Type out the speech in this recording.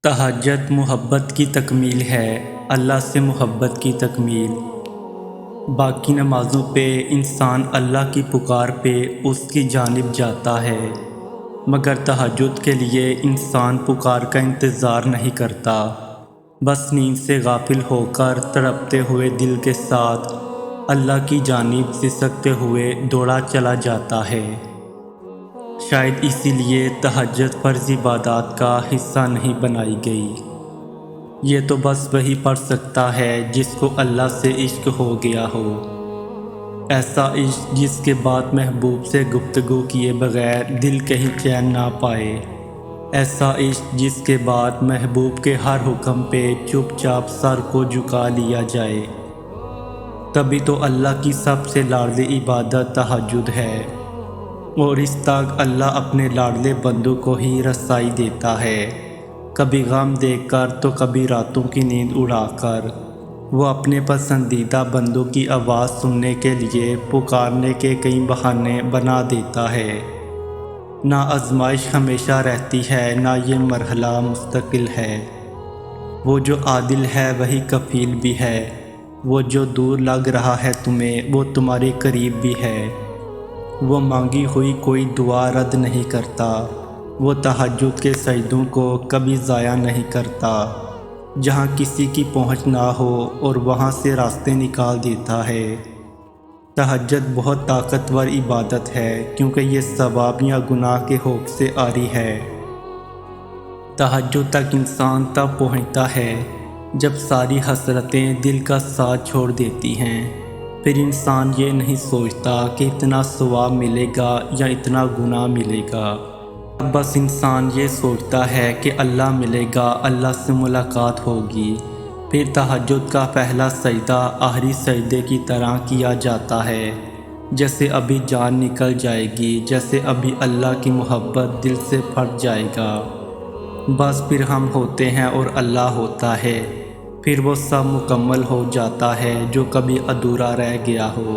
تہجد محبت کی تکمیل ہے، اللہ سے محبت کی تکمیل۔ باقی نمازوں پہ انسان اللہ کی پکار پہ اس کی جانب جاتا ہے، مگر تہجد کے لیے انسان پکار کا انتظار نہیں کرتا، بس نیند سے غافل ہو کر تڑپتے ہوئے دل کے ساتھ اللہ کی جانب سسکتے ہوئے دوڑا چلا جاتا ہے۔ شاید اسی لیے تہجد فرض عبادات کا حصہ نہیں بنائی گئی۔ یہ تو بس وہی پڑھ سکتا ہے جس کو اللہ سے عشق ہو گیا ہو، ایسا عشق جس کے بعد محبوب سے گفتگو کیے بغیر دل کہیں چین نہ پائے، ایسا عشق جس کے بعد محبوب کے ہر حکم پہ چپ چاپ سر کو جھکا لیا جائے۔ تبھی تو اللہ کی سب سے لاڈلی عبادت تہجد ہے، اور اس تک اللہ اپنے لاڈلے بندوں کو ہی رسائی دیتا ہے، کبھی غم دے کر تو کبھی راتوں کی نیند اڑا کر۔ وہ اپنے پسندیدہ بندوں کی آواز سننے کے لیے پکارنے کے کئی بہانے بنا دیتا ہے۔ نہ آزمائش ہمیشہ رہتی ہے، نہ یہ مرحلہ مستقل ہے۔ وہ جو عادل ہے وہی کفیل بھی ہے، وہ جو دور لگ رہا ہے تمہیں وہ تمہارے قریب بھی ہے۔ وہ مانگی ہوئی کوئی دعا رد نہیں کرتا، وہ تہجد کے سجدوں کو کبھی ضائع نہیں کرتا، جہاں کسی کی پہنچ نہ ہو اور وہاں سے راستے نکال دیتا ہے۔ تہجد بہت طاقتور عبادت ہے، کیونکہ یہ ثواب یا گناہ کے خوف سے عاری ہے۔ تہجد تک انسان تب پہنچتا ہے جب ساری حسرتیں دل کا ساتھ چھوڑ دیتی ہیں، پھر انسان یہ نہیں سوچتا کہ اتنا ثواب ملے گا یا اتنا گناہ ملے گا، بس انسان یہ سوچتا ہے کہ اللہ ملے گا، اللہ سے ملاقات ہوگی۔ پھر تہجد کا پہلا سجدہ آخری سجدے کی طرح کیا جاتا ہے، جیسے ابھی جان نکل جائے گی، جیسے ابھی اللہ کی محبت دل سے پھٹ جائے گا۔ بس پھر ہم ہوتے ہیں اور اللہ ہوتا ہے، پھر وہ سب مکمل ہو جاتا ہے جو کبھی ادھورا رہ گیا ہو۔